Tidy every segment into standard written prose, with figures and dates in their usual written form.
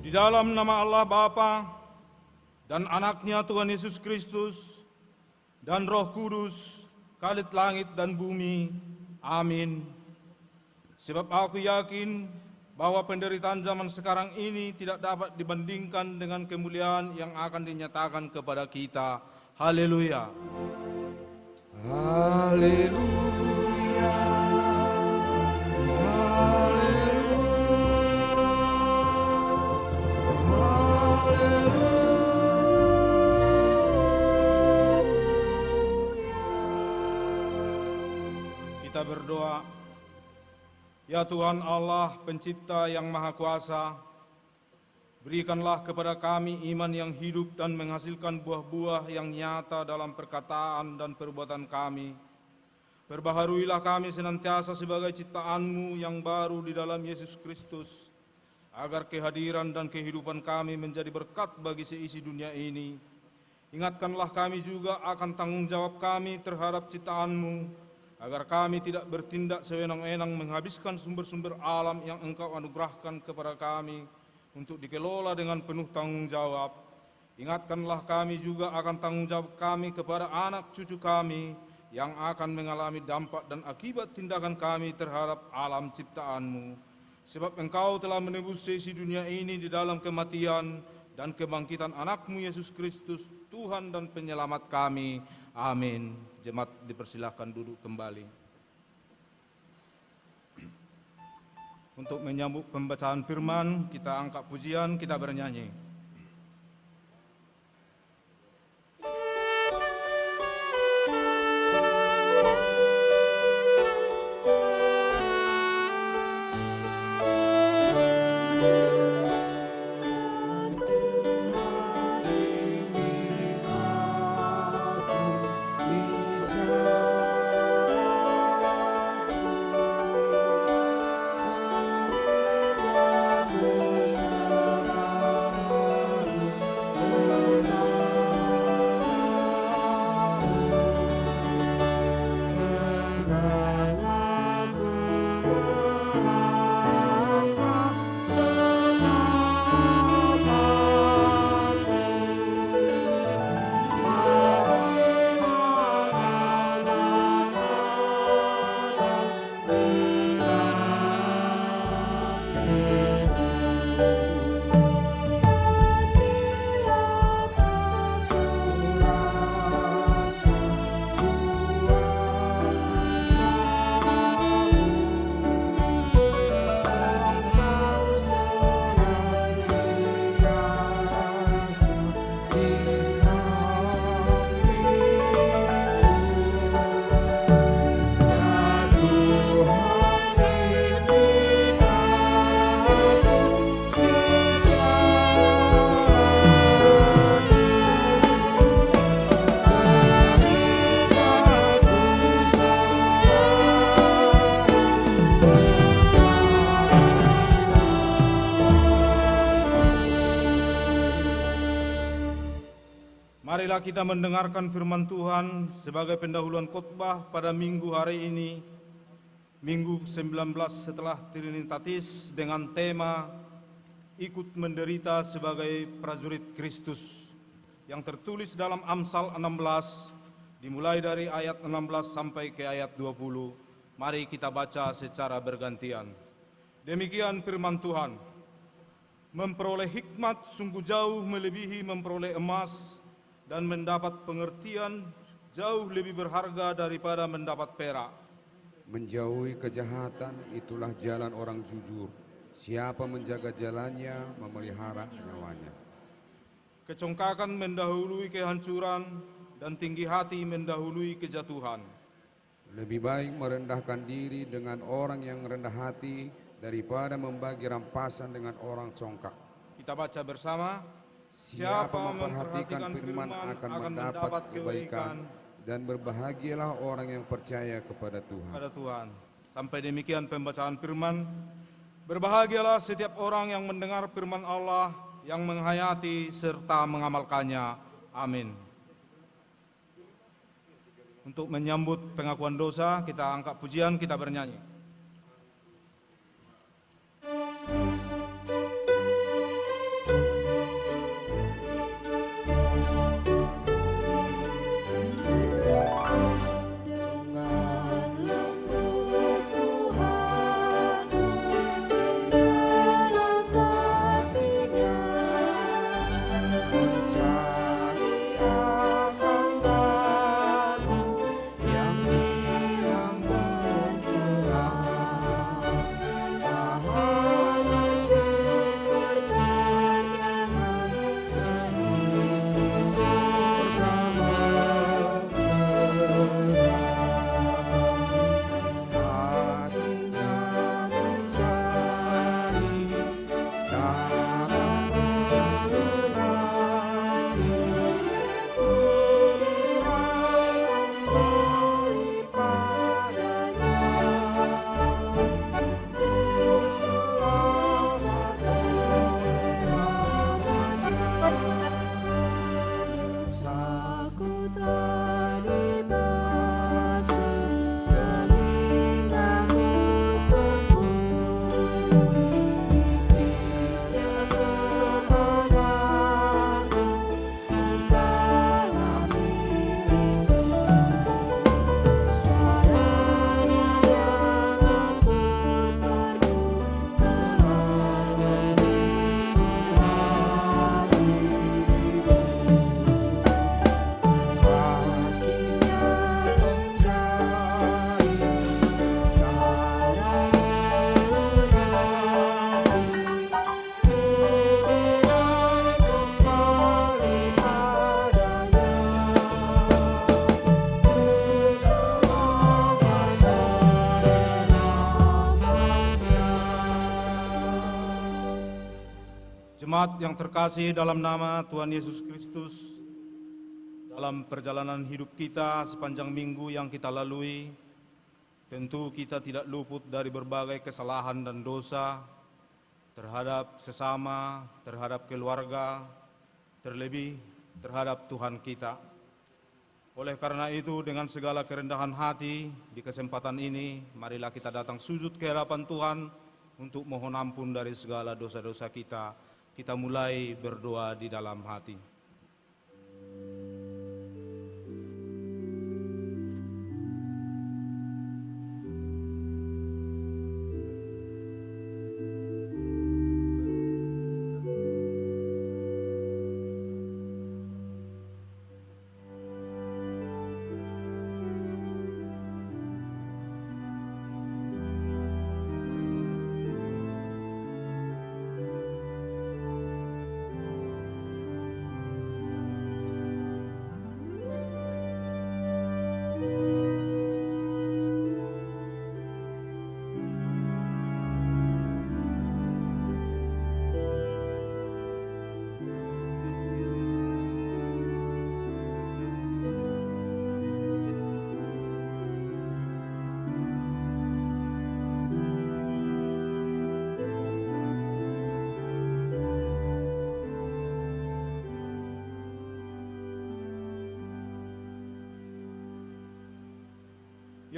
Di dalam nama Allah Bapa dan Anaknya Tuhan Yesus Kristus dan Roh Kudus, Khalid langit dan bumi. Amin. Sebab aku yakin bahwa penderitaan zaman sekarang ini tidak dapat dibandingkan dengan kemuliaan yang akan dinyatakan kepada kita. Haleluya. Haleluya. Kita berdoa. Ya Tuhan Allah, Pencipta yang Maha Kuasa, berikanlah kepada kami iman yang hidup dan menghasilkan buah-buah yang nyata dalam perkataan dan perbuatan kami. Perbaharuilah kami senantiasa sebagai ciptaan-Mu yang baru di dalam Yesus Kristus, agar kehadiran dan kehidupan kami menjadi berkat bagi seisi dunia ini. Ingatkanlah kami juga akan tanggung jawab kami terhadap ciptaan-Mu, agar kami tidak bertindak sewenang-wenang menghabiskan sumber-sumber alam yang Engkau anugerahkan kepada kami untuk dikelola dengan penuh tanggung jawab. Ingatkanlah kami juga akan tanggung jawab kami kepada anak cucu kami yang akan mengalami dampak dan akibat tindakan kami terhadap alam ciptaan-Mu. Sebab Engkau telah menebus seisi dunia ini di dalam kematian dan kebangkitan anak-Mu Yesus Kristus, Tuhan dan Penyelamat kami. Amin. Jemaat dipersilahkan duduk kembali. Untuk menyambut pembacaan firman, kita angkat pujian, kita bernyanyi. Marilah kita mendengarkan firman Tuhan sebagai pendahuluan khotbah pada minggu hari ini, Minggu 19 setelah Trinitatis dengan tema Ikut Menderita sebagai Prajurit Kristus yang tertulis dalam Amsal 16 dimulai dari ayat 16 sampai ke ayat 20. Mari kita baca secara bergantian. Demikian firman Tuhan. Memperoleh hikmat sungguh jauh melebihi memperoleh emas, dan mendapat pengertian jauh lebih berharga daripada mendapat perak. Menjauhi kejahatan itulah jalan orang jujur. Siapa menjaga jalannya memelihara nyawanya. Kecongkakan mendahului kehancuran dan tinggi hati mendahului kejatuhan. Lebih baik merendahkan diri dengan orang yang rendah hati daripada membagi rampasan dengan orang congkak. Kita baca bersama. Siapa memperhatikan firman akan mendapat kebaikan, dan berbahagialah orang yang percaya kepada Tuhan. Sampai demikian pembacaan firman. Berbahagialah setiap orang yang mendengar firman Allah, yang menghayati serta mengamalkannya. Amin. Untuk menyambut pengakuan dosa, kita angkat pujian, kita bernyanyi. Jemaat yang terkasih dalam nama Tuhan Yesus Kristus, dalam perjalanan hidup kita sepanjang minggu yang kita lalui, tentu kita tidak luput dari berbagai kesalahan dan dosa terhadap sesama, terhadap keluarga, terlebih terhadap Tuhan kita. Oleh karena itu, dengan segala kerendahan hati di kesempatan ini, marilah kita datang sujud ke hadapan Tuhan untuk mohon ampun dari segala dosa-dosa kita. Kita mulai berdoa di dalam hati.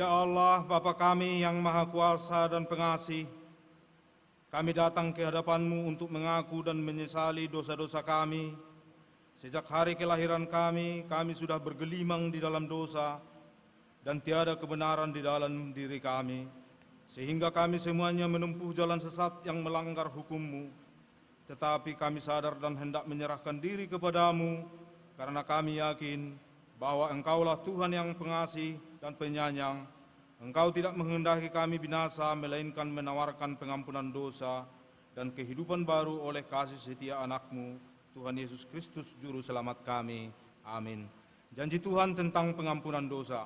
Ya Allah, Bapa kami yang Maha Kuasa dan Pengasih, kami datang ke hadapan-Mu untuk mengaku dan menyesali dosa-dosa kami. Sejak hari kelahiran kami sudah bergelimang di dalam dosa dan tiada kebenaran di dalam diri kami, sehingga kami semuanya menempuh jalan sesat yang melanggar hukum-Mu. Tetapi kami sadar dan hendak menyerahkan diri kepada-Mu, karena kami yakin bahwa Engkaulah Tuhan yang pengasih dan penyayang. Engkau tidak menghendaki kami binasa, melainkan menawarkan pengampunan dosa dan kehidupan baru oleh kasih setia anak-Mu, Tuhan Yesus Kristus, Juru Selamat kami. Amin. Janji Tuhan tentang pengampunan dosa.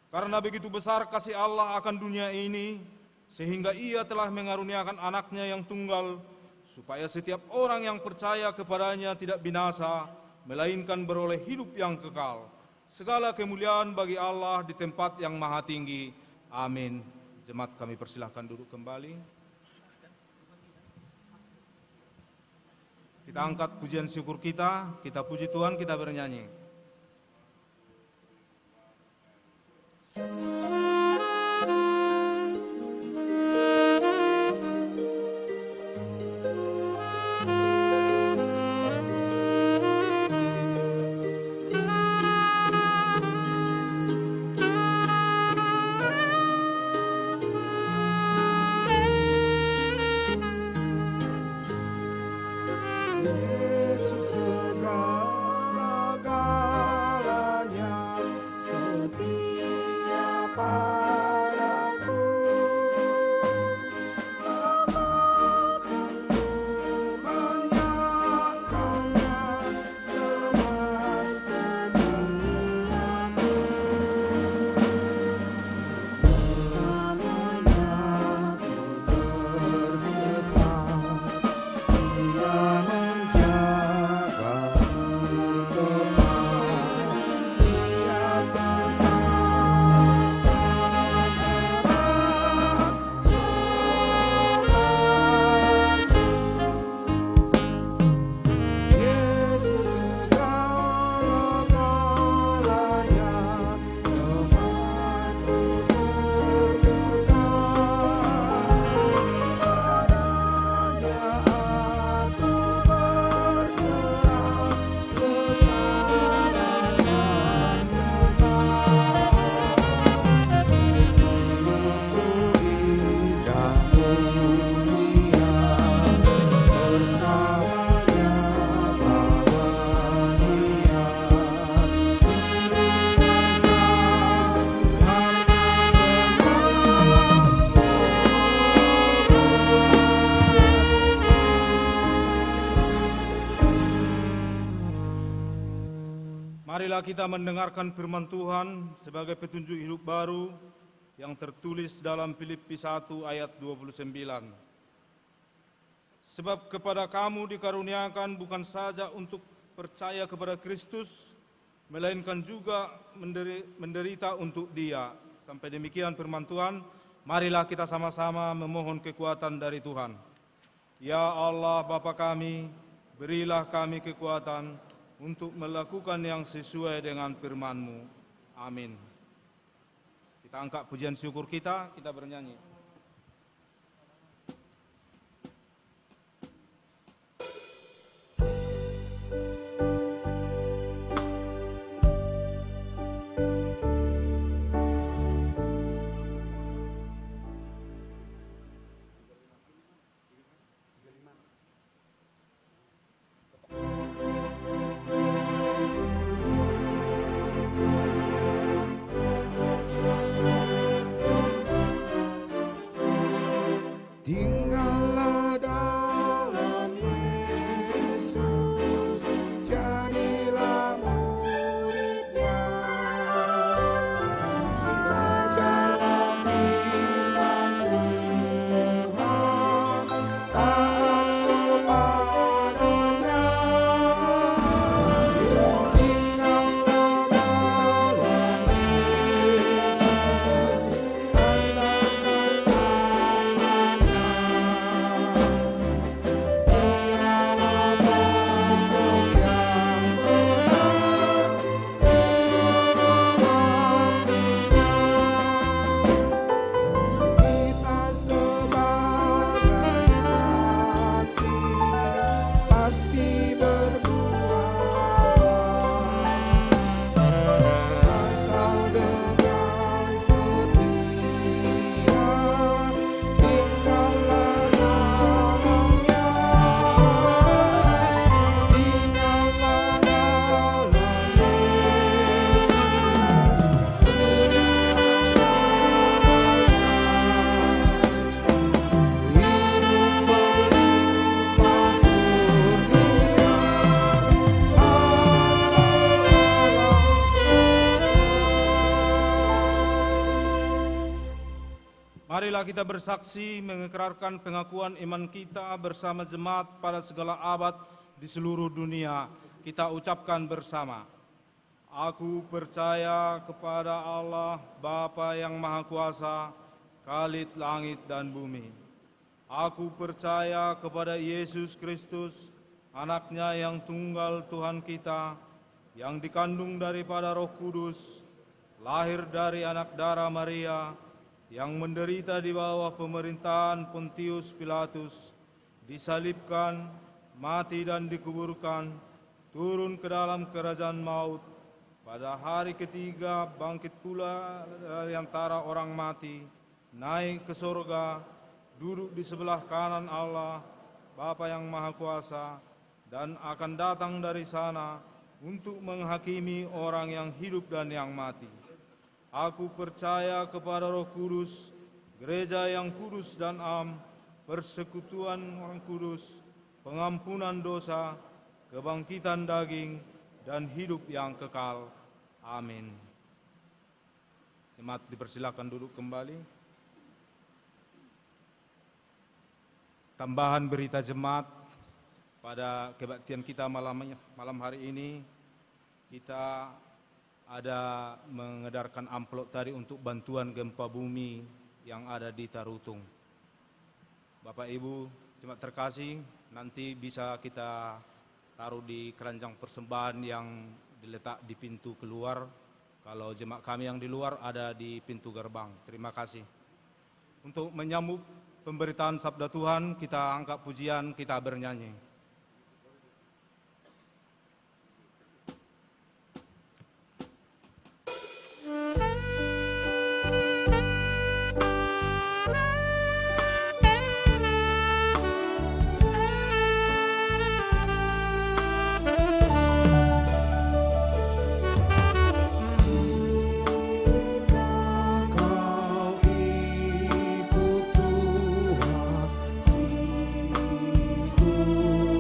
Karena begitu besar kasih Allah akan dunia ini, sehingga Ia telah mengaruniakan anak-Nya yang tunggal, supaya setiap orang yang percaya kepadanya tidak binasa, melainkan beroleh hidup yang kekal. Segala kemuliaan bagi Allah di tempat yang maha tinggi. Amin. Jemaat kami persilahkan duduk kembali. Kita angkat pujian syukur kita puji Tuhan, kita bernyanyi. Marilah kita mendengarkan firman Tuhan sebagai petunjuk hidup baru yang tertulis dalam Filipi 1 ayat 29. Sebab kepada kamu dikaruniakan bukan saja untuk percaya kepada Kristus, melainkan juga menderita untuk Dia. Sampai demikian firman Tuhan, marilah kita sama-sama memohon kekuatan dari Tuhan. Ya Allah Bapa kami, berilah kami kekuatan untuk melakukan yang sesuai dengan firman-Mu. Amin. Kita angkat pujian syukur kita bernyanyi. Tinggallah dalam Yesus, jadilah murid-Nya. Belajarlah firman Tuhan, taat kepada-Nya. Tinggallah dalam Yesus, andalkan kasih-Nya. Marilah kita bersaksi mengikrarkan pengakuan iman kita bersama jemaat pada segala abad di seluruh dunia. Kita ucapkan bersama. Aku percaya kepada Allah, Bapa yang Maha Kuasa, Khalid langit dan bumi. Aku percaya kepada Yesus Kristus, Anaknya yang tunggal Tuhan kita, yang dikandung daripada Roh Kudus, lahir dari anak darah Maria, yang menderita di bawah pemerintahan Pontius Pilatus, disalibkan, mati dan dikuburkan, turun ke dalam kerajaan maut, pada hari ketiga bangkit pula dari antara orang mati, naik ke surga, duduk di sebelah kanan Allah, Bapa yang Maha Kuasa, dan akan datang dari sana untuk menghakimi orang yang hidup dan yang mati. Aku percaya kepada Roh Kudus, gereja yang kudus dan am, persekutuan orang kudus, pengampunan dosa, kebangkitan daging, dan hidup yang kekal. Amin. Jemaat dipersilakan duduk kembali. Tambahan berita jemaat pada kebaktian kita malam hari ini, kita ada mengedarkan amplop tadi untuk bantuan gempa bumi yang ada di Tarutung. Bapak Ibu jemaat terkasih, nanti bisa kita taruh di keranjang persembahan yang diletak di pintu keluar. Kalau jemaat kami yang di luar ada di pintu gerbang. Terima kasih. Untuk menyambut pemberitaan sabda Tuhan, kita angkat pujian, kita bernyanyi. Ibu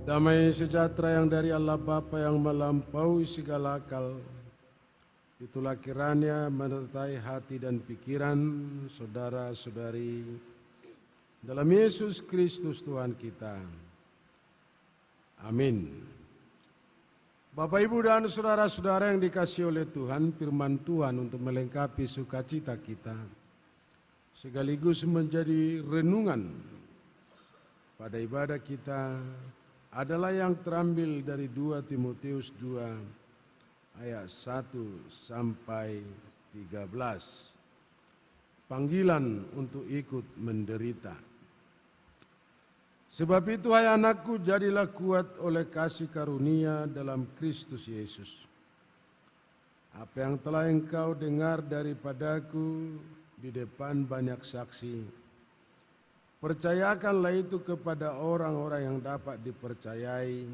Damai sejahtera yang dari Allah Bapa yang melampaui segala akal, itulah kiranya menyertai hati dan pikiran saudara-saudari dalam Yesus Kristus Tuhan kita. Amin. Bapak, Ibu, dan saudara-saudara yang dikasihi oleh Tuhan, firman Tuhan untuk melengkapi sukacita kita, sekaligus menjadi renungan pada ibadah kita, adalah yang terambil dari 2 Timotius 2 ayat 1 sampai 13. Panggilan untuk ikut menderita. Sebab itu, hai anakku, jadilah kuat oleh kasih karunia dalam Kristus Yesus. Apa yang telah engkau dengar daripadaku di depan banyak saksi, percayakanlah itu kepada orang-orang yang dapat dipercayai,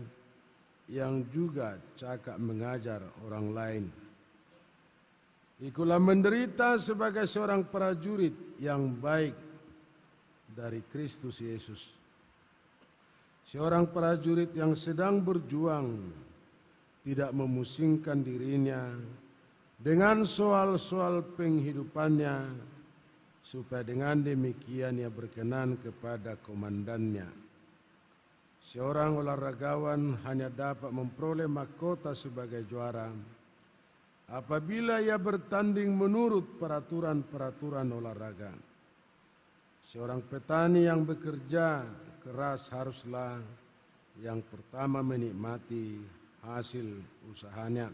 yang juga cakap mengajar orang lain. Ikutlah menderita sebagai seorang prajurit yang baik dari Kristus Yesus. Seorang prajurit yang sedang berjuang tidak memusingkan dirinya dengan soal-soal penghidupannya, supaya dengan demikian ia berkenan kepada komandannya. Seorang olahragawan hanya dapat memperoleh mahkota sebagai juara apabila ia bertanding menurut peraturan-peraturan olahraga. Seorang petani yang bekerja keras haruslah yang pertama menikmati hasil usahanya.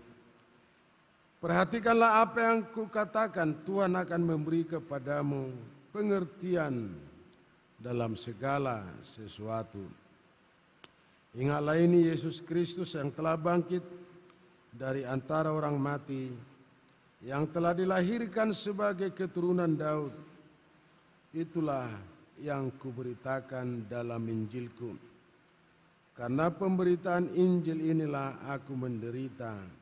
Perhatikanlah apa yang kukatakan, Tuhan akan memberi kepadamu pengertian dalam segala sesuatu. Ingatlah ini, Yesus Kristus yang telah bangkit dari antara orang mati, yang telah dilahirkan sebagai keturunan Daud. Itulah yang kuberitakan dalam Injilku. Karena pemberitaan Injil inilah aku menderita,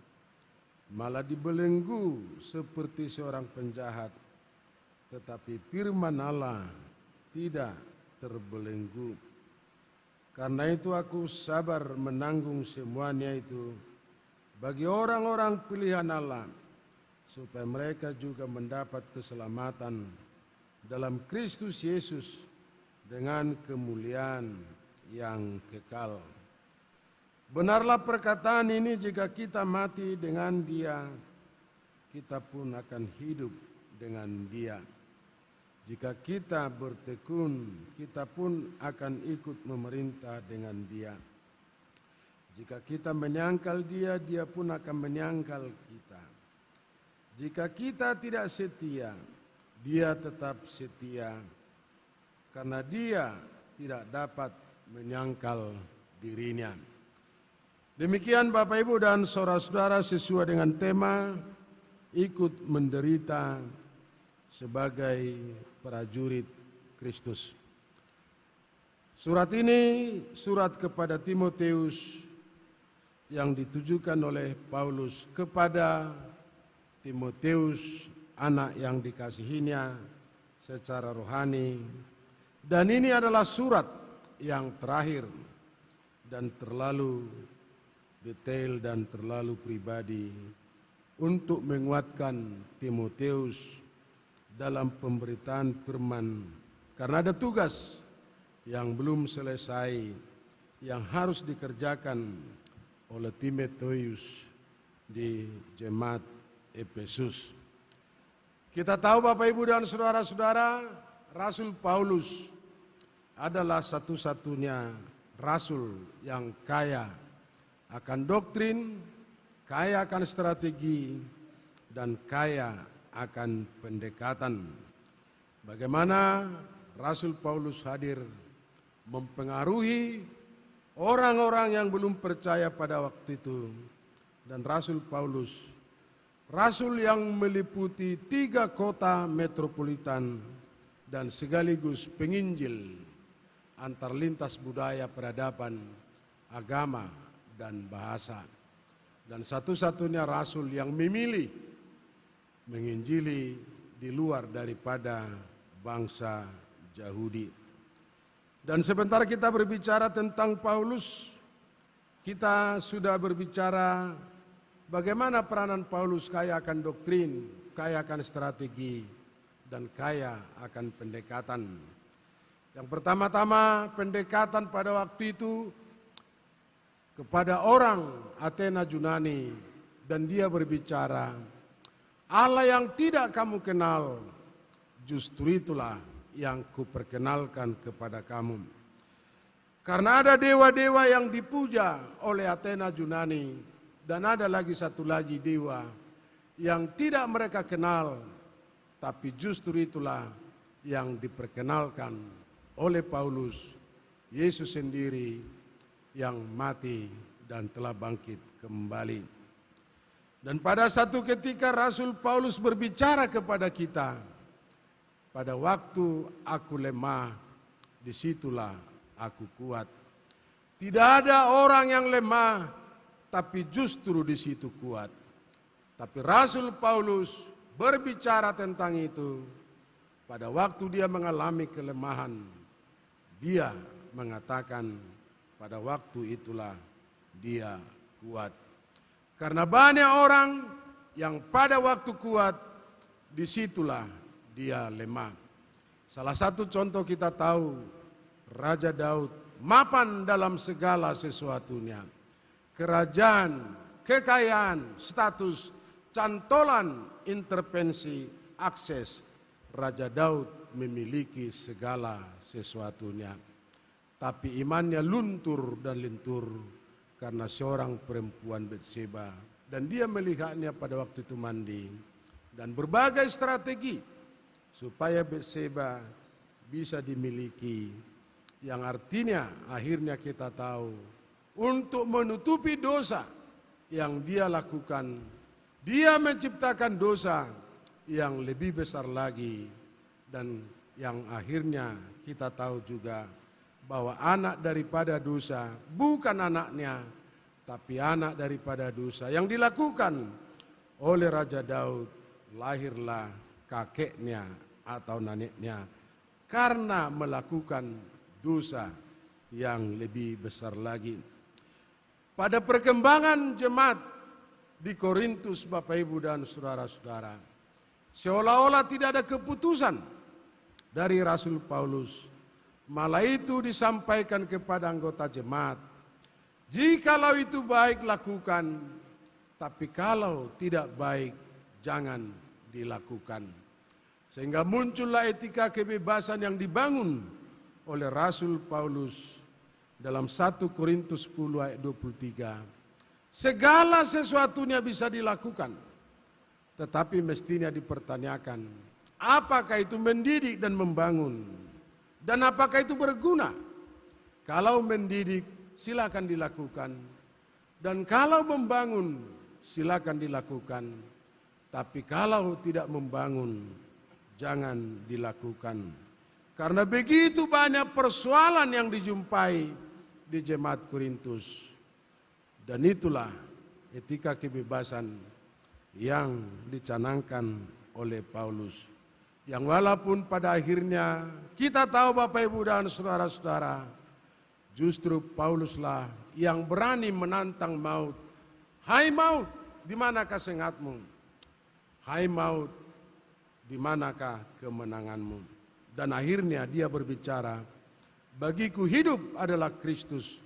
malah dibelenggu seperti seorang penjahat, tetapi firman Allah tidak terbelenggu. Karena itu aku sabar menanggung semuanya itu bagi orang-orang pilihan Allah, supaya mereka juga mendapat keselamatan dalam Kristus Yesus dengan kemuliaan yang kekal. Benarlah perkataan ini, jika kita mati dengan Dia, kita pun akan hidup dengan Dia. Jika kita bertekun, kita pun akan ikut memerintah dengan Dia. Jika kita menyangkal Dia, Dia pun akan menyangkal kita. Jika kita tidak setia, Dia tetap setia, karena Dia tidak dapat menyangkal dirinya. Demikian Bapak, Ibu, dan saudara-saudara, sesuai dengan tema ikut menderita sebagai prajurit Kristus. Surat ini surat kepada Timotius yang ditujukan oleh Paulus kepada Timotius, anak yang dikasihinya secara rohani. Dan ini adalah surat yang terakhir dan terlalu detail dan terlalu pribadi untuk menguatkan Timotius dalam pemberitaan firman, karena ada tugas yang belum selesai yang harus dikerjakan oleh Timotius di jemaat Efesus. Kita tahu Bapak, Ibu, dan saudara-saudara, Rasul Paulus adalah satu-satunya rasul yang kaya akan doktrin, kaya akan strategi, dan kaya akan pendekatan. Bagaimana Rasul Paulus hadir mempengaruhi orang-orang yang belum percaya pada waktu itu. Dan Rasul Paulus, rasul yang meliputi 3 kota metropolitan dan sekaligus penginjil antar lintas budaya, peradaban, agama, dan bahasa. Dan satu-satunya rasul yang memilih menginjili di luar daripada bangsa Yahudi. Dan sebentar kita berbicara tentang Paulus, kita sudah berbicara bagaimana peranan Paulus kaya akan doktrin, kaya akan strategi, dan kaya akan pendekatan. Yang pertama-tama pendekatan pada waktu itu kepada orang Athena Yunani, dan dia berbicara, Allah yang tidak kamu kenal, justru itulah yang kuperkenalkan kepada kamu. Karena ada dewa-dewa yang dipuja oleh Athena Yunani, dan ada lagi satu lagi dewa yang tidak mereka kenal, tapi justru itulah yang diperkenalkan oleh Paulus, Yesus sendiri yang mati dan telah bangkit kembali. Dan pada satu ketika Rasul Paulus berbicara kepada kita, pada waktu aku lemah, disitulah aku kuat. Tidak ada orang yang lemah, tapi justru di situ kuat. Tapi Rasul Paulus berbicara tentang itu pada waktu dia mengalami kelemahan. Dia mengatakan pada waktu itulah dia kuat. Karena banyak orang yang pada waktu kuat, disitulah dia lemah. Salah satu contoh kita tahu, Raja Daud mapan dalam segala sesuatunya. Kerajaan, kekayaan, status, cantolan, intervensi, akses. Raja Daud memiliki segala sesuatunya. Tapi imannya luntur dan lentur karena seorang perempuan Batseba. Dan dia melihatnya pada waktu itu mandi. Dan berbagai strategi supaya Batseba bisa dimiliki. Yang artinya akhirnya kita tahu untuk menutupi dosa yang dia lakukan, dia menciptakan dosa yang lebih besar lagi. Dan yang akhirnya kita tahu juga bahwa anak daripada dosa bukan anaknya, tapi anak daripada dosa yang dilakukan oleh Raja Daud, lahirlah kakeknya atau neneknya karena melakukan dosa yang lebih besar lagi. Pada perkembangan jemaat di Korintus, Bapak Ibu dan saudara-saudara, seolah-olah tidak ada keputusan dari Rasul Paulus. Malah itu disampaikan kepada anggota jemaat. Jikalau itu baik lakukan, tapi kalau tidak baik jangan dilakukan. Sehingga muncullah etika kebebasan yang dibangun oleh Rasul Paulus dalam 1 Korintus 10 ayat 23. Segala sesuatunya bisa dilakukan, tetapi mestinya dipertanyakan, apakah itu mendidik dan membangun, dan apakah itu berguna. Kalau mendidik, silakan dilakukan, dan kalau membangun, silakan dilakukan. Tapi kalau tidak membangun, jangan dilakukan. Karena begitu banyak persoalan yang dijumpai di jemaat Korintus. Dan itulah etika kebebasan yang dicanangkan oleh Paulus. Yang walaupun pada akhirnya kita tahu Bapak Ibu dan saudara-saudara, justru Pauluslah yang berani menantang maut. Hai maut, di manakah sengatmu? Hai maut, di manakah kemenanganmu? Dan akhirnya dia berbicara, bagiku hidup adalah Kristus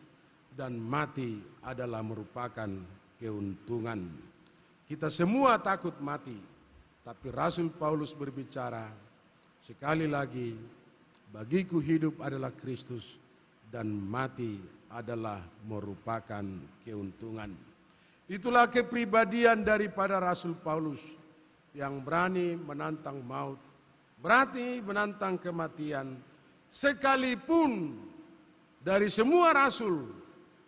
dan mati adalah merupakan keuntungan. Kita semua takut mati, tapi Rasul Paulus berbicara, sekali lagi, bagiku hidup adalah Kristus dan mati adalah merupakan keuntungan. Itulah kepribadian daripada Rasul Paulus yang berani menantang maut, berarti menantang kematian, sekalipun dari semua rasul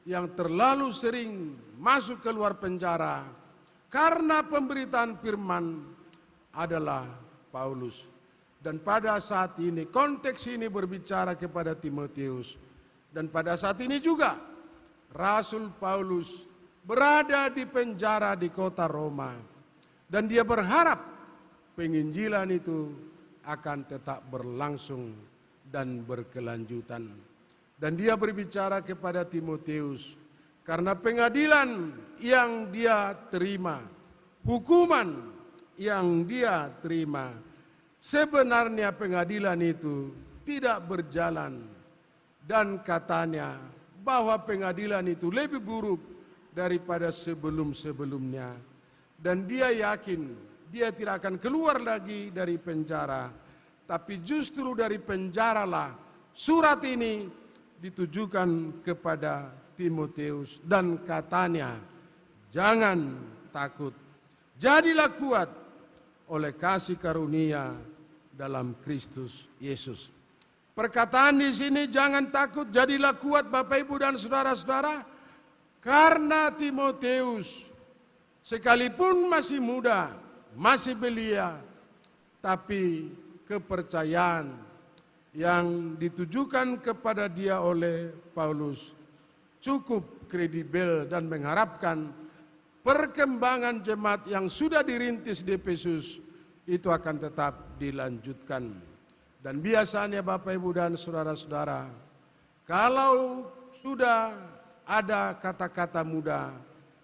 yang terlalu sering masuk keluar penjara karena pemberitaan firman adalah Paulus. Dan pada saat ini, konteks ini berbicara kepada Timotius. Dan pada saat ini juga, Rasul Paulus berada di penjara di kota Roma. Dan dia berharap penginjilan itu akan tetap berlangsung dan berkelanjutan. Dan dia berbicara kepada Timotius, Karena pengadilan yang dia terima, hukuman yang dia terima, sebenarnya pengadilan itu tidak berjalan. Dan katanya bahwa pengadilan itu lebih buruk daripada sebelum-sebelumnya. Dan dia yakin dia tidak akan keluar lagi dari penjara. Tapi justru dari penjaralah surat ini ditujukan kepada Timotius. Dan katanya, jangan takut, jadilah kuat oleh kasih karunia dalam Kristus Yesus. Perkataan di sini, jangan takut, jadilah kuat Bapak Ibu dan saudara-saudara, karena Timotius sekalipun masih muda, masih belia, tapi kepercayaan yang ditujukan kepada dia oleh Paulus cukup kredibel dan mengharapkan perkembangan jemaat yang sudah dirintis di Efesus itu akan tetap dilanjutkan. Dan biasanya Bapak Ibu dan saudara-saudara, kalau sudah ada kata-kata muda,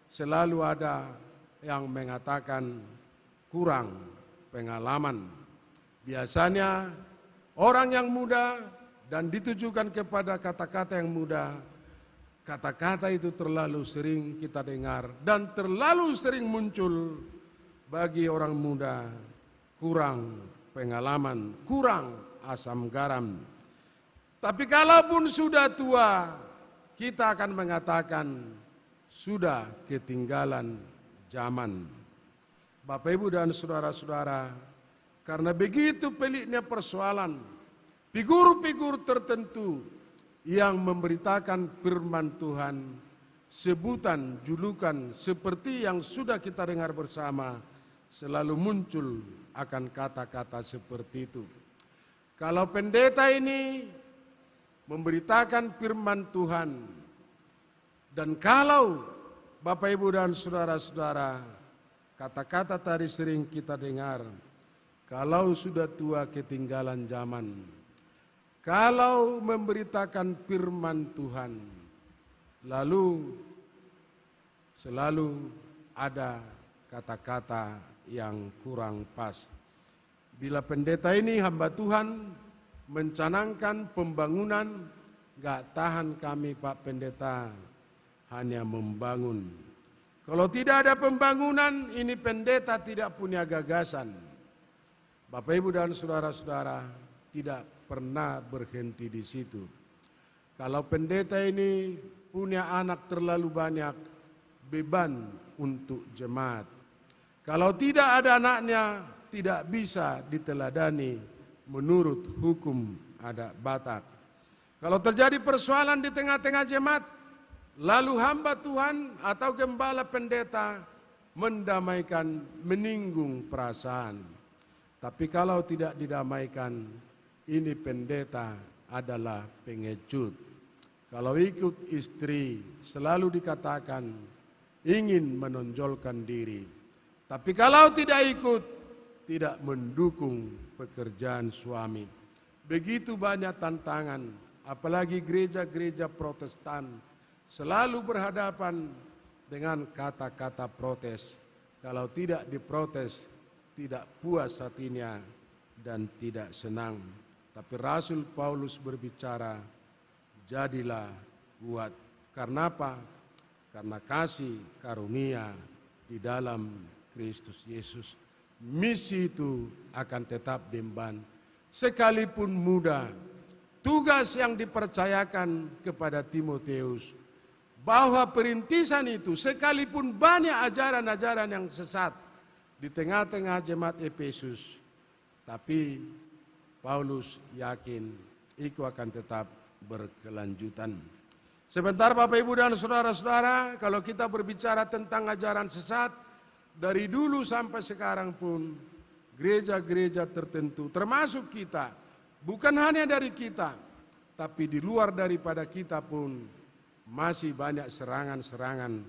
selalu ada yang mengatakan kurang pengalaman. Biasanya orang yang muda dan ditujukan kepada kata-kata yang muda, kata-kata itu terlalu sering kita dengar dan terlalu sering muncul bagi orang muda, kurang pengalaman, kurang asam garam. Tapi kalaupun sudah tua, kita akan mengatakan sudah ketinggalan zaman. Bapak Ibu dan saudara-saudara, karena begitu peliknya persoalan, figur-figur tertentu yang memberitakan firman Tuhan, sebutan, julukan seperti yang sudah kita dengar bersama, selalu muncul akan kata-kata seperti itu. Kalau pendeta ini memberitakan firman Tuhan, dan kalau Bapak Ibu dan saudara-saudara, kata-kata tadi sering kita dengar, kalau sudah tua ketinggalan zaman. Kalau memberitakan firman Tuhan, lalu selalu ada kata-kata yang kurang pas. Bila pendeta ini hamba Tuhan mencanangkan pembangunan, gak tahan kami Pak Pendeta, hanya membangun. Kalau tidak ada pembangunan, ini pendeta tidak punya gagasan. Bapak Ibu dan saudara-saudara, tidak pernah berhenti di situ. Kalau pendeta ini punya anak terlalu banyak, beban untuk jemaat. Kalau tidak ada anaknya, tidak bisa diteladani menurut hukum adat Batak. Kalau terjadi persoalan di tengah-tengah jemaat, lalu hamba Tuhan atau gembala pendeta mendamaikan, meninggung perasaan. Tapi kalau tidak didamaikan, ini pendeta adalah pengecut. Kalau ikut istri, selalu dikatakan ingin menonjolkan diri. Tapi kalau tidak ikut, tidak mendukung pekerjaan suami. Begitu banyak tantangan, apalagi gereja-gereja Protestan selalu berhadapan dengan kata-kata protes. Kalau tidak diprotes, tidak puas hatinya dan tidak senang. Tapi Rasul Paulus berbicara, jadilah kuat. Karena apa? Karena kasih karunia di dalam Kristus Yesus. Misi itu akan tetap diemban. Sekalipun muda, tugas yang dipercayakan kepada Timotius, bahwa perintisan itu sekalipun banyak ajaran-ajaran yang sesat di tengah-tengah jemaat Efesus, tapi Paulus yakin itu akan tetap berkelanjutan. Sebentar Bapak Ibu dan saudara-saudara, kalau kita berbicara tentang ajaran sesat, dari dulu sampai sekarang pun gereja-gereja tertentu, termasuk kita, bukan hanya dari kita, tapi di luar daripada kita pun masih banyak serangan-serangan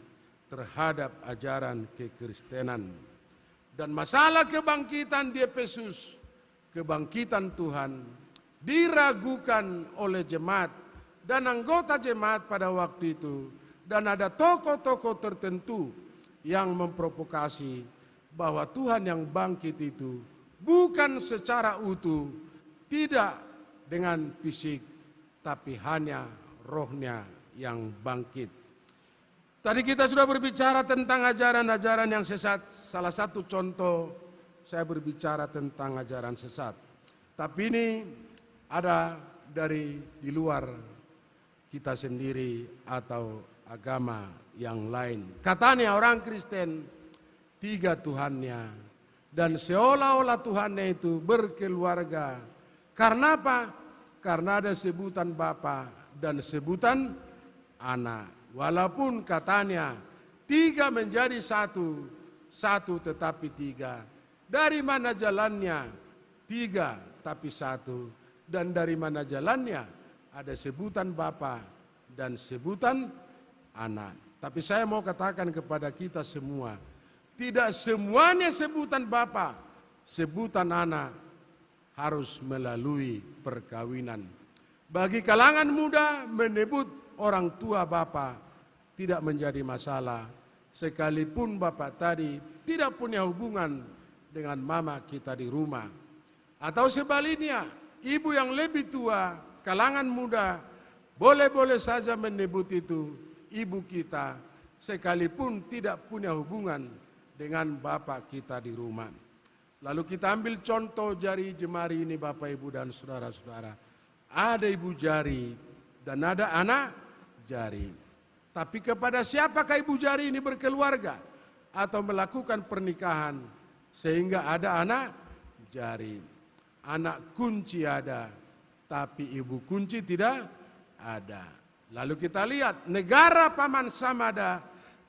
terhadap ajaran kekristenan. Dan masalah kebangkitan di Efesus, kebangkitan Tuhan, diragukan oleh jemaat dan anggota jemaat pada waktu itu dan ada tokoh-tokoh tertentu yang memprovokasi bahwa Tuhan yang bangkit itu bukan secara utuh, tidak dengan fisik, tapi hanya rohnya yang bangkit. Tadi kita sudah berbicara tentang ajaran-ajaran yang sesat. Salah satu contoh saya berbicara tentang ajaran sesat. Tapi ini ada dari di luar kita sendiri atau agama yang lain. Katanya orang Kristen 3 Tuhannya, dan seolah-olah Tuhannya itu berkeluarga. Karena apa? Karena ada sebutan Bapa dan sebutan Anak. Walaupun katanya 3 menjadi satu, satu tetapi 3. Dari mana jalannya? 3 tapi 1. Dan dari mana jalannya? Ada sebutan Bapa dan sebutan Anak. Tapi saya mau katakan kepada kita semua, tidak semuanya sebutan Bapa, sebutan Anak harus melalui perkawinan. Bagi kalangan muda menyebut orang tua Bapa tidak menjadi masalah, sekalipun Bapak tadi tidak punya hubungan dengan mama kita di rumah. Atau sebaliknya, ibu yang lebih tua, kalangan muda, boleh-boleh saja menyebut itu ibu kita, sekalipun tidak punya hubungan dengan bapak kita di rumah. Lalu kita ambil contoh jari jemari ini Bapak Ibu dan saudara-saudara. Ada ibu jari dan ada anak jari. Tapi kepada siapakah ibu jari ini berkeluarga atau melakukan pernikahan sehingga ada anak jari? Anak kunci ada, tapi ibu kunci tidak ada. Lalu kita lihat negara Paman Sam ada,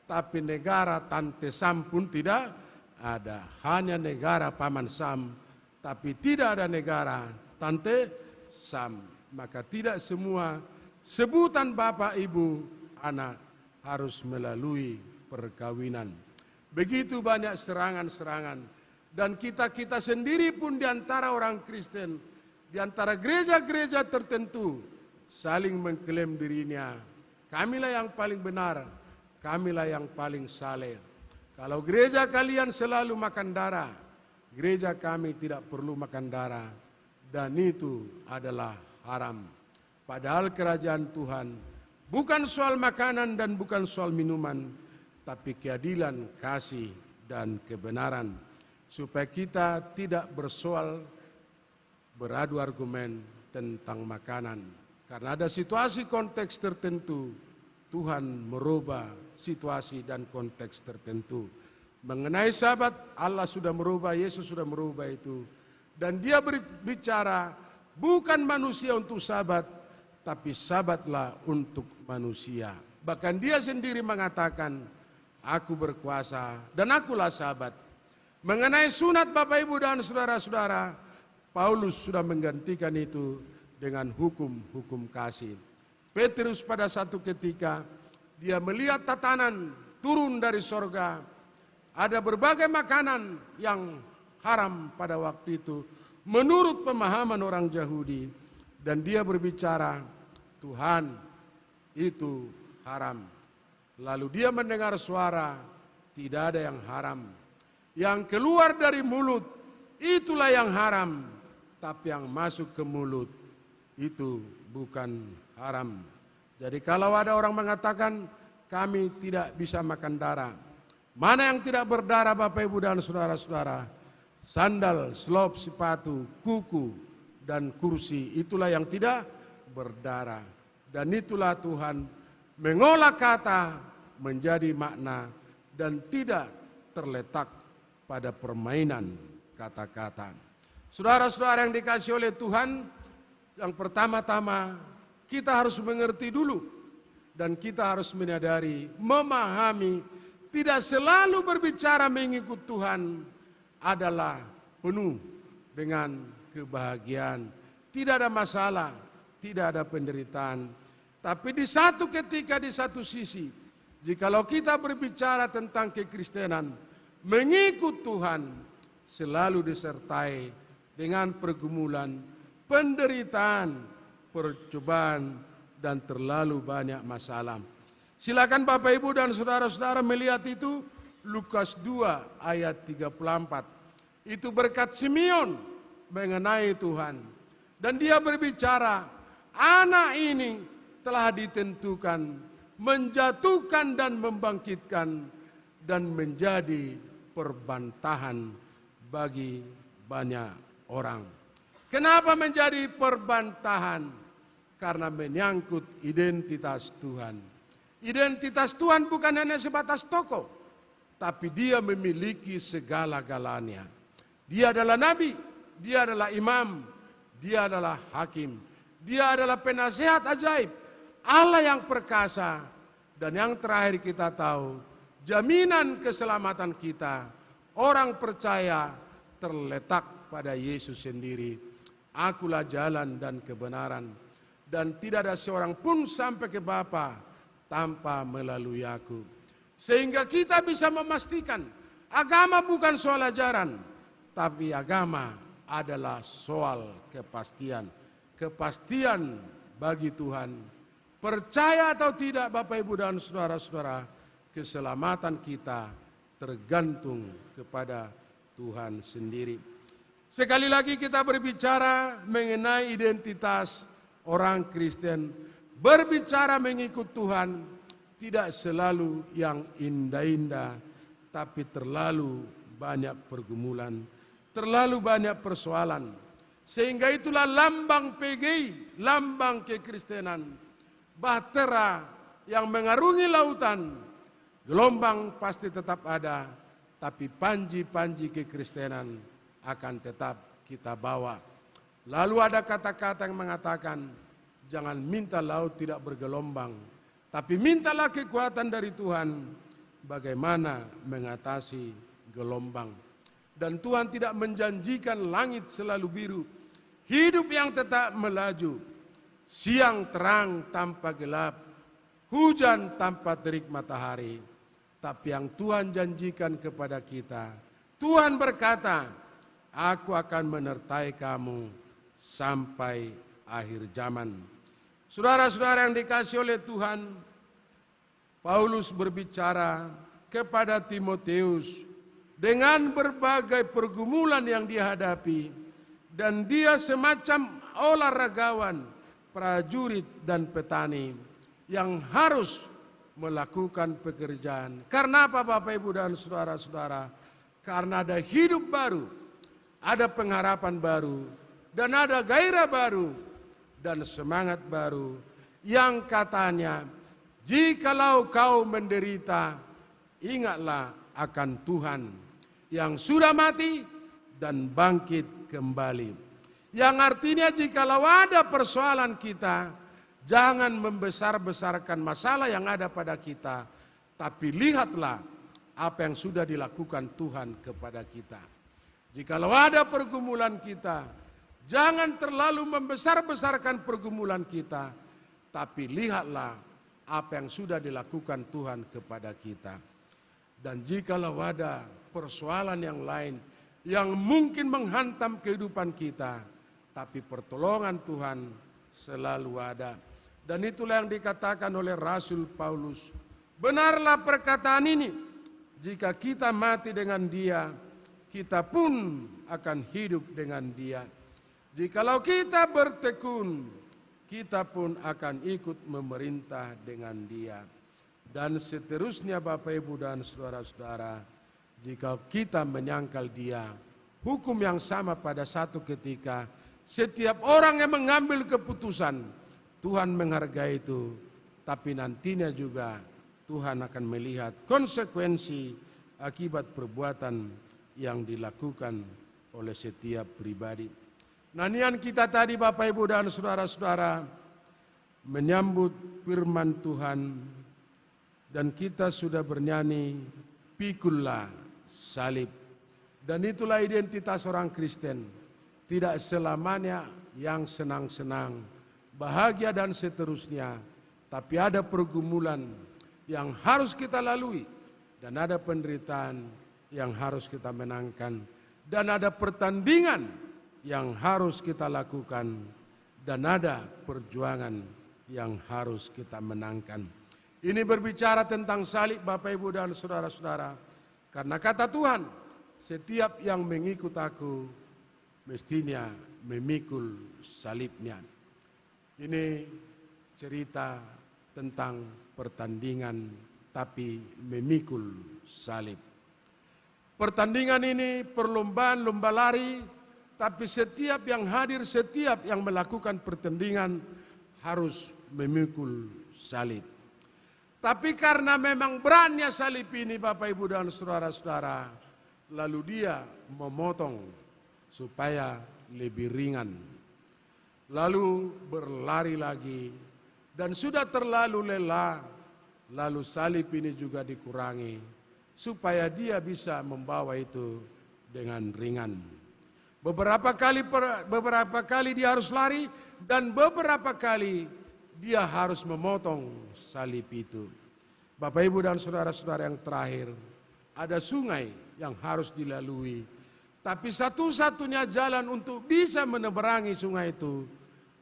tapi negara Tante Sam pun tidak ada. Hanya negara Paman Sam, tapi tidak ada negara Tante Sam. Maka tidak semua sebutan bapak, ibu, anak harus melalui perkawinan. Begitu banyak serangan-serangan. Dan kita sendiri pun di antara orang Kristen, di antara gereja-gereja tertentu, saling mengklaim dirinya. Kamilah yang paling benar, kamilah yang paling saleh. Kalau gereja kalian selalu makan darah, gereja kami tidak perlu makan darah. Dan itu adalah haram. Padahal kerajaan Tuhan bukan soal makanan dan bukan soal minuman, tapi keadilan, kasih, dan kebenaran. Supaya kita tidak beradu argumen tentang makanan. Karena ada situasi konteks tertentu, Tuhan merubah situasi dan konteks tertentu. Mengenai Sabat, Allah sudah merubah, Yesus sudah merubah itu. Dan dia berbicara, bukan manusia untuk Sabat, tapi Sabatlah untuk manusia. Bahkan dia sendiri mengatakan, aku berkuasa dan akulah Sabat. Mengenai sunat Bapak Ibu dan saudara-saudara, Paulus sudah menggantikan itu dengan hukum kasih. Petrus pada satu ketika, dia melihat tatanan turun dari sorga. Ada berbagai makanan yang haram pada waktu itu, menurut pemahaman orang Yahudi. Dan dia berbicara, Tuhan itu haram. Lalu dia mendengar suara, tidak ada yang haram. Yang keluar dari mulut, itulah yang haram. Tapi yang masuk ke mulut, itu bukan haram. Jadi kalau ada orang mengatakan, kami tidak bisa makan darah. Mana yang tidak berdarah Bapak Ibu dan saudara-saudara? Sandal, selop, sepatu, kuku, dan kursi, itulah yang tidak berdarah. Dan itulah Tuhan mengolah kata menjadi makna dan tidak terletak pada permainan kata-kata. Saudara-saudara yang dikasihi oleh Tuhan, yang pertama-tama kita harus mengerti dulu dan kita harus menyadari, memahami, tidak selalu berbicara mengikut Tuhan adalah penuh dengan kebahagiaan. Tidak ada masalah, tidak ada penderitaan. Tapi di satu ketika, di satu sisi, jikalau kita berbicara tentang kekristenan, mengikut Tuhan selalu disertai dengan pergumulan, penderitaan, percobaan, dan terlalu banyak masalah. Silakan Bapak Ibu dan saudara-saudara melihat itu, Lukas 2 ayat 34. Itu berkat Simeon mengenai Tuhan. Dan dia berbicara, anak ini telah ditentukan, menjatuhkan dan membangkitkan, dan menjadi perbantahan bagi banyak orang. Kenapa menjadi perbantahan? Karena menyangkut identitas Tuhan. Identitas Tuhan bukan hanya sebatas tokoh, tapi dia memiliki segala-galanya. Dia adalah nabi, dia adalah imam, dia adalah hakim, dia adalah penasehat ajaib, Allah yang perkasa, dan yang terakhir kita tahu, jaminan keselamatan kita, orang percaya terletak pada Yesus sendiri. Akulah jalan dan kebenaran, dan tidak ada seorang pun sampai ke Bapa tanpa melalui aku. Sehingga kita bisa memastikan agama bukan soal ajaran, tapi agama adalah soal kepastian. Kepastian bagi Tuhan. Percaya atau tidak Bapak Ibu dan saudara-saudara, keselamatan kita tergantung kepada Tuhan sendiri. Sekali lagi kita berbicara mengenai identitas orang Kristen. Berbicara mengikut Tuhan tidak selalu yang indah-indah, tapi terlalu banyak pergumulan, terlalu banyak persoalan. Sehingga itulah lambang PGI, lambang kekristenan. Bahtera yang mengarungi lautan, gelombang pasti tetap ada, tapi panji-panji kekristenan akan tetap kita bawa. Lalu ada kata-kata yang mengatakan, jangan minta laut tidak bergelombang, tapi mintalah kekuatan dari Tuhan bagaimana mengatasi gelombang. Dan Tuhan tidak menjanjikan langit selalu biru, hidup yang tetap melaju, siang terang tanpa gelap, hujan tanpa terik matahari. Tapi yang Tuhan janjikan kepada kita, Tuhan berkata, aku akan menyertai kamu sampai akhir zaman. Saudara-saudara yang dikasihi oleh Tuhan, Paulus berbicara kepada Timotius dengan berbagai pergumulan yang dihadapi, dan dia semacam olahragawan, prajurit dan petani yang harus melakukan pekerjaan. Karena apa Bapak Ibu dan saudara-saudara? Karena ada hidup baru, ada pengharapan baru, dan ada gairah baru, dan semangat baru, yang katanya, jikalau kau menderita, ingatlah akan Tuhan, yang sudah mati dan bangkit kembali. Yang artinya jikalau ada persoalan kita, jangan membesar-besarkan masalah yang ada pada kita, tapi lihatlah apa yang sudah dilakukan Tuhan kepada kita. Jikalau ada pergumulan kita, jangan terlalu membesar-besarkan pergumulan kita, tapi lihatlah apa yang sudah dilakukan Tuhan kepada kita. Dan jikalau ada persoalan yang lain yang mungkin menghantam kehidupan kita, tapi pertolongan Tuhan selalu ada. Dan itulah yang dikatakan oleh Rasul Paulus. Benarlah perkataan ini, jika kita mati dengan Dia, kita pun akan hidup dengan Dia. Jikalau kita bertekun, kita pun akan ikut memerintah dengan Dia. Dan seterusnya Bapak Ibu dan saudara-saudara, jika kita menyangkal Dia, hukum yang sama pada satu ketika, setiap orang yang mengambil keputusan, Tuhan menghargai itu, tapi nantinya juga Tuhan akan melihat konsekuensi akibat perbuatan yang dilakukan oleh setiap pribadi. Nanian kita tadi Bapak Ibu dan saudara-saudara menyambut firman Tuhan, dan kita sudah bernyanyi Pikullah salib. Dan itulah identitas orang Kristen. Tidak selamanya yang senang-senang, bahagia dan seterusnya, tapi ada pergumulan yang harus kita lalui, dan ada penderitaan yang harus kita menangkan, dan ada pertandingan yang harus kita lakukan, dan ada perjuangan yang harus kita menangkan. Ini berbicara tentang salib Bapak Ibu dan saudara-saudara. Karena kata Tuhan, setiap yang mengikut aku mestinya memikul salibnya. Ini cerita tentang pertandingan tapi memikul salib. Pertandingan ini perlombaan lomba lari, tapi setiap yang hadir, setiap yang melakukan pertandingan harus memikul salib. Tapi karena memang beratnya salib ini Bapak Ibu dan saudara-saudara, lalu dia memotong supaya lebih ringan. Lalu berlari lagi dan sudah terlalu lelah, lalu salib ini juga dikurangi supaya dia bisa membawa itu dengan ringan. Beberapa kali dia harus lari dan beberapa kali dia harus memotong salib itu. Bapak Ibu dan saudara-saudara yang terakhir, ada sungai yang harus dilalui. Tapi satu-satunya jalan untuk bisa menyeberangi sungai itu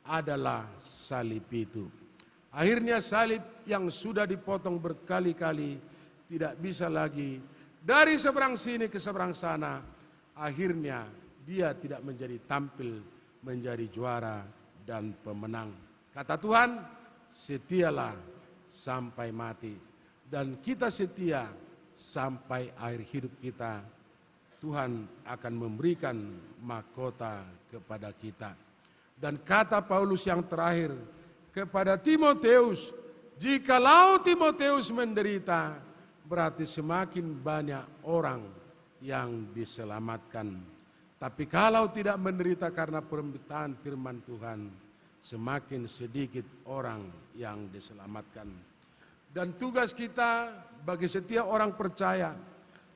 adalah salib itu. Akhirnya salib yang sudah dipotong berkali-kali tidak bisa lagi dari seberang sini ke seberang sana. Akhirnya dia tidak menjadi tampil menjadi juara dan pemenang. Kata Tuhan, setialah sampai mati. Dan kita setia sampai akhir hidup kita. Tuhan akan memberikan mahkota kepada kita. Dan kata Paulus yang terakhir kepada Timoteus, jikalau Timoteus menderita, berarti semakin banyak orang yang diselamatkan. Tapi kalau tidak menderita karena pemberitaan firman Tuhan, semakin sedikit orang yang diselamatkan. Dan tugas kita bagi setiap orang percaya,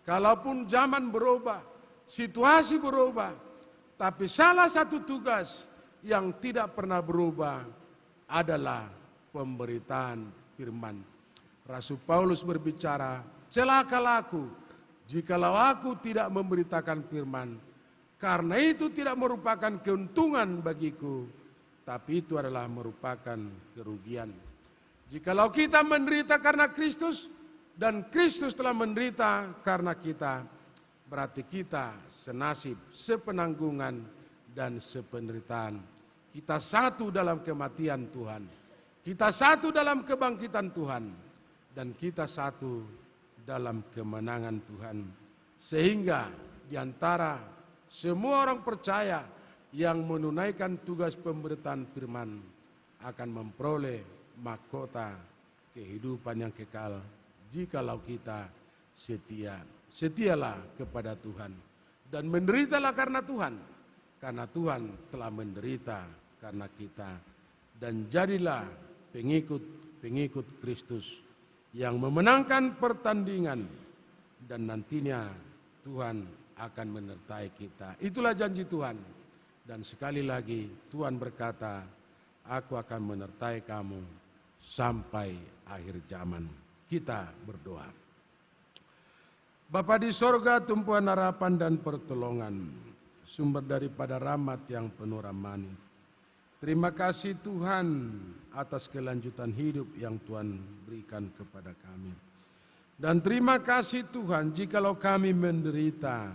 kalaupun zaman berubah, situasi berubah, tapi salah satu tugas yang tidak pernah berubah adalah pemberitaan firman. Rasul Paulus berbicara, celakalah aku jikalau aku tidak memberitakan firman, karena itu tidak merupakan keuntungan bagiku, tapi itu adalah merupakan kerugian. Jikalau kita menderita karena Kristus dan Kristus telah menderita karena kita, berarti kita senasib, sepenanggungan dan sependeritaan. Kita satu dalam kematian Tuhan, kita satu dalam kebangkitan Tuhan, dan kita satu dalam kemenangan Tuhan. Sehingga di antara semua orang percaya yang menunaikan tugas pemberitaan firman akan memperoleh mahkota kehidupan yang kekal jikalau kita setia. Setialah kepada Tuhan dan menderitalah karena Tuhan telah menderita karena kita. Dan jadilah pengikut Kristus yang memenangkan pertandingan, dan nantinya Tuhan akan menyertai kita. Itulah janji Tuhan. Dan sekali lagi Tuhan berkata, aku akan menyertai kamu sampai akhir zaman. Kita berdoa. Bapa di sorga, tumpuan harapan dan pertolongan, sumber daripada rahmat yang penuh ramani. Terima kasih Tuhan atas kelanjutan hidup yang Tuhan berikan kepada kami. Dan terima kasih Tuhan jikalau kami menderita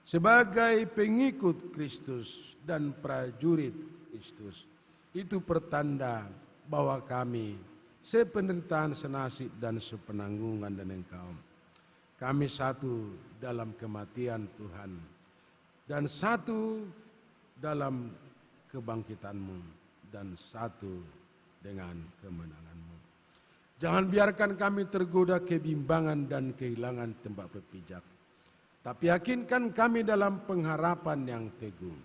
sebagai pengikut Kristus dan prajurit Kristus. Itu pertanda bahwa kami sependeritaan senasib dan sepenanggungan dengan Engkau. Kami satu dalam kematian Tuhan dan satu dalam kebangkitan-Mu dan satu dengan kemenangan-Mu. Jangan biarkan kami tergoda kebimbangan dan kehilangan tempat berpijak. Tapi yakinkan kami dalam pengharapan yang teguh.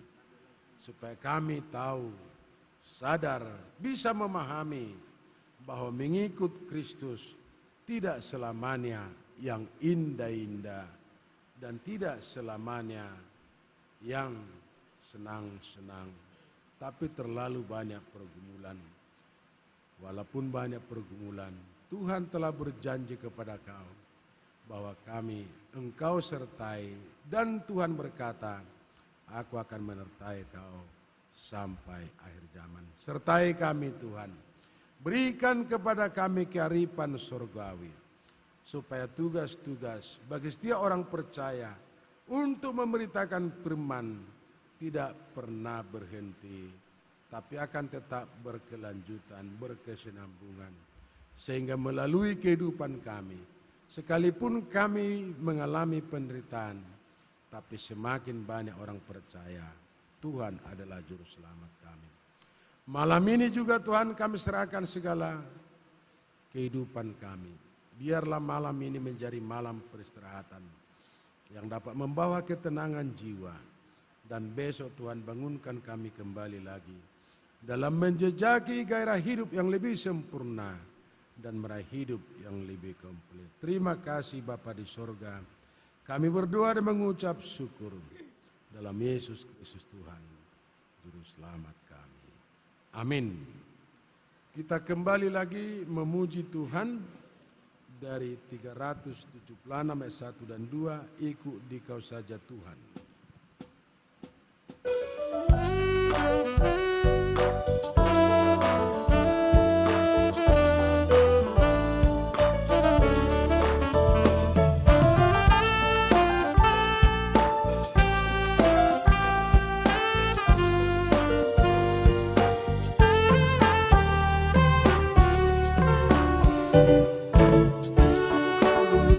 Supaya kami tahu, sadar, bisa memahami bahwa mengikut Kristus tidak selamanya yang indah-indah dan tidak selamanya yang senang-senang, tapi terlalu banyak pergumulan. Walaupun banyak pergumulan, Tuhan telah berjanji kepada kau bahwa Engkau sertai, dan Tuhan berkata, aku akan menyertai kau sampai akhir zaman. Sertai kami Tuhan, Berikan kepada kami kearifan surgawi, supaya tugas-tugas bagi setiap orang percaya untuk memberitakan firman tidak pernah berhenti, tapi akan tetap berkelanjutan, berkesinambungan, sehingga melalui kehidupan kami, sekalipun kami mengalami penderitaan, tapi semakin banyak orang percaya Tuhan adalah juru selamat kami. Malam ini juga Tuhan kami serahkan segala kehidupan kami. Biarlah malam ini menjadi malam peristirahatan yang dapat membawa ketenangan jiwa. Dan besok Tuhan bangunkan kami kembali lagi dalam menjejaki gairah hidup yang lebih sempurna dan meraih hidup yang lebih komplit. Terima kasih Bapa di sorga. Kami berdoa dan mengucap syukur dalam Yesus Kristus Tuhan, Juru Selamat kami. Amin. Kita kembali lagi memuji Tuhan dari 376 ayat 1 dan 2, ikut dikau saja Tuhan.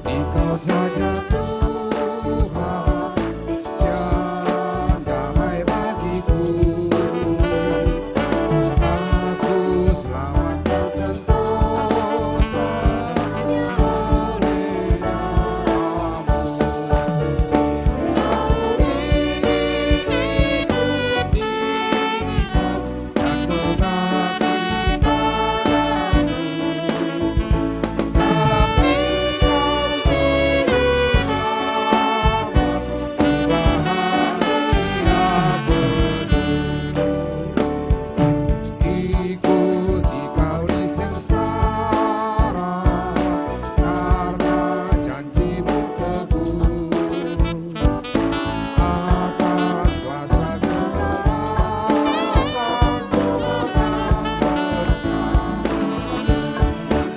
Engkau saja Tuhan yang damai bagiku. Aku selamat dan sentosa oleh namamu. Kau ingin hidup di hidupku dan mengabdi padamu. Ikuti kau di sengsara karena janjimu teguh. Atas kuasa kegelapan Tuhan bersama.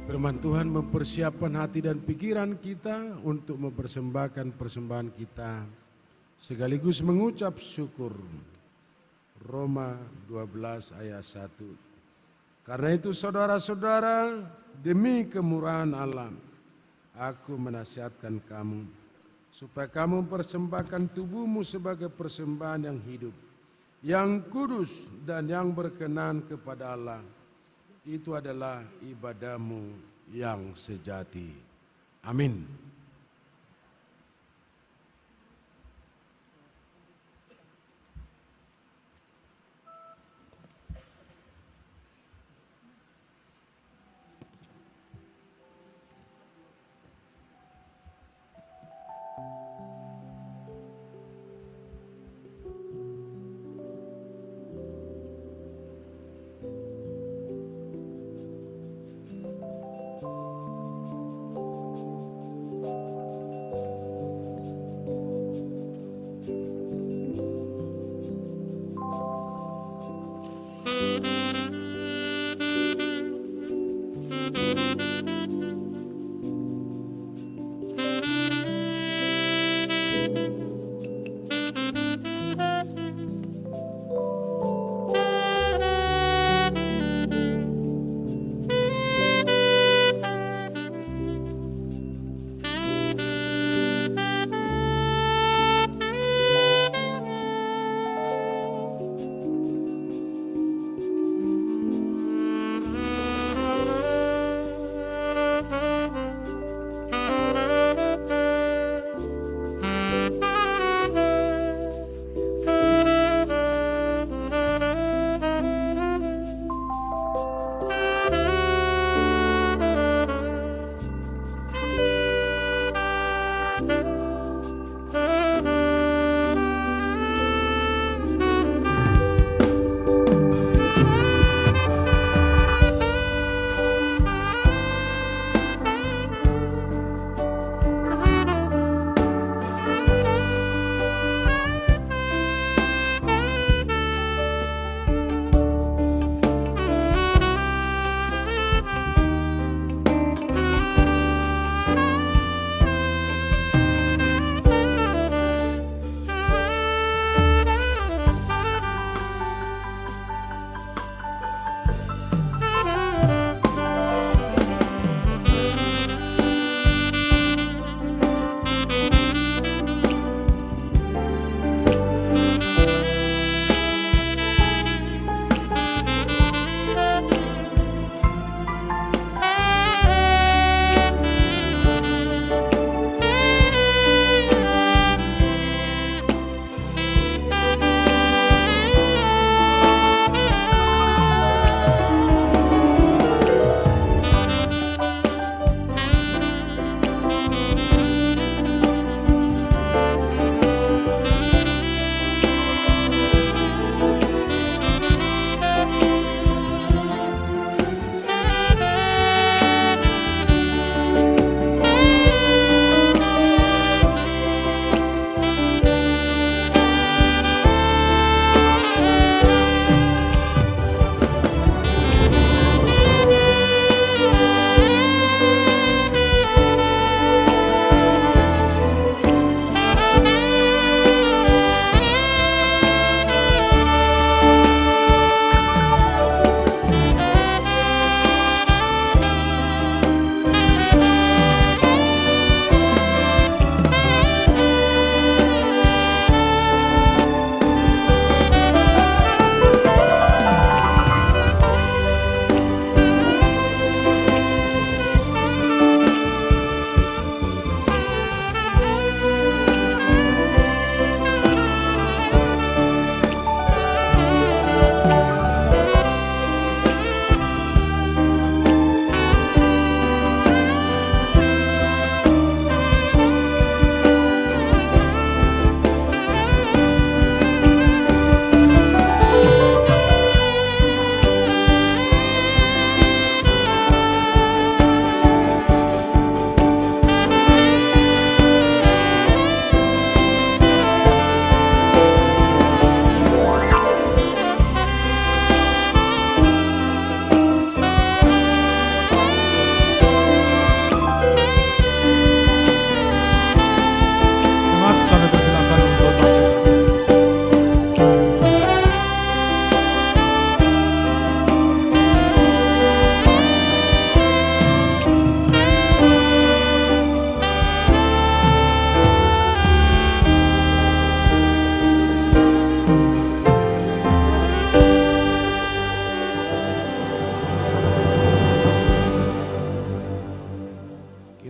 Firman Tuhan mempersiapkan hati dan pikiran kita untuk mempersembahkan persembahan kita sekaligus mengucap syukur. Roma 12 ayat 1. Karena itu saudara-saudara, demi kemurahan Allah, aku menasihatkan kamu supaya kamu mempersembahkan tubuhmu sebagai persembahan yang hidup, yang kudus dan yang berkenan kepada Allah. Itu adalah ibadahmu yang sejati. Amin.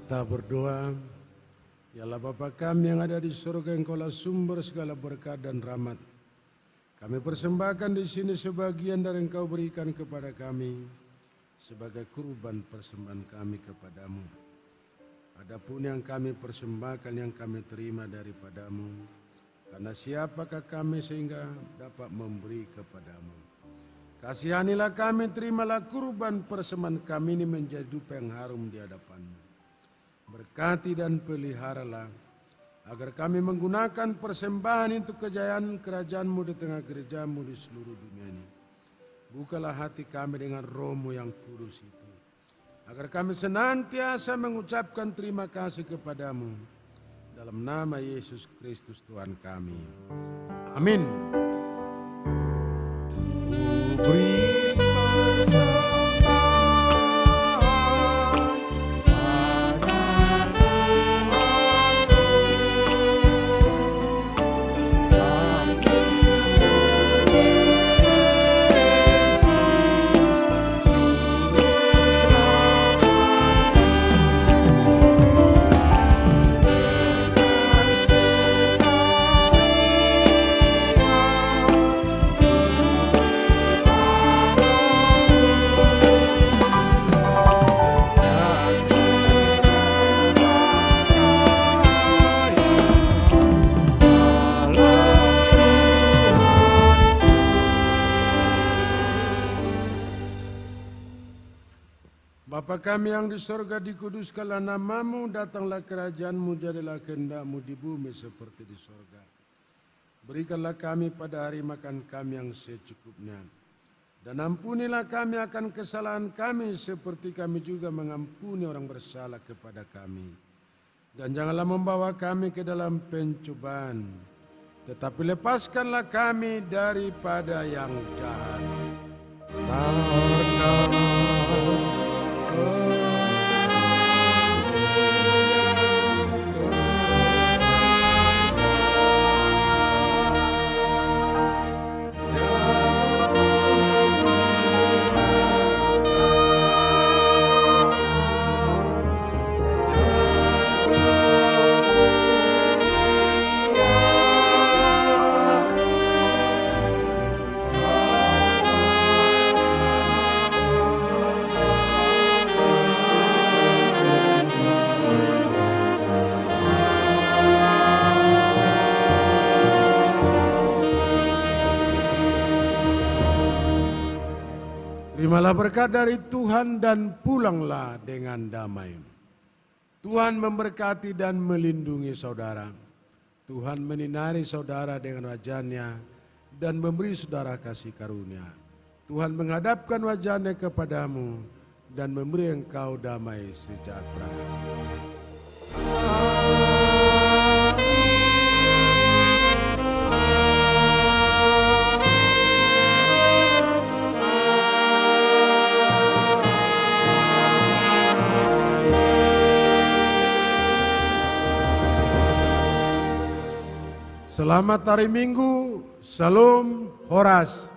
kita berdoa. Ya Allah Bapa kami yang ada di surga, Engkaulah sumber segala berkat dan rahmat. Kami persembahkan di sini sebagian dari Engkau berikan kepada kami sebagai kurban persembahan kami kepadamu. Adapun yang kami persembahkan, yang kami terima daripadamu, karena siapakah kami sehingga dapat memberi kepadamu. Kasihanilah kami, terimalah kurban persembahan kami ini menjadi dupa yang harum di hadapan-Mu. Berkati dan peliharalah, agar kami menggunakan persembahan untuk kejayaan kerajaan-Mu di tengah gereja-Mu di seluruh dunia ini. Bukalah hati kami dengan Roh-Mu yang kudus itu, agar kami senantiasa mengucapkan terima kasih kepadamu. Dalam nama Yesus Kristus Tuhan kami. Amin. Beri persembahan pada Tuhanku, sambil Yesus Juru Bapa kami yang di sorga, dikuduskanlah namamu, datanglah kerajaan-Mu, jadilah kehendak-Mu di bumi seperti di sorga. Berikanlah kami pada hari makan kami yang secukupnya. Dan ampunilah kami akan kesalahan kami, seperti kami juga mengampuni orang bersalah kepada kami. Dan janganlah membawa kami ke dalam pencobaan, tetapi lepaskanlah kami daripada yang jahat. Terimalah berkat dari Tuhan dan pulanglah dengan damai. Tuhan memberkati dan melindungi saudara. Tuhan menyinari saudara dengan wajah-Nya dan memberi saudara kasih karunia. Tuhan menghadapkan wajah-Nya kepadamu dan memberi engkau damai sejahtera. Selamat hari Minggu, Salam Horas.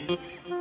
Amin.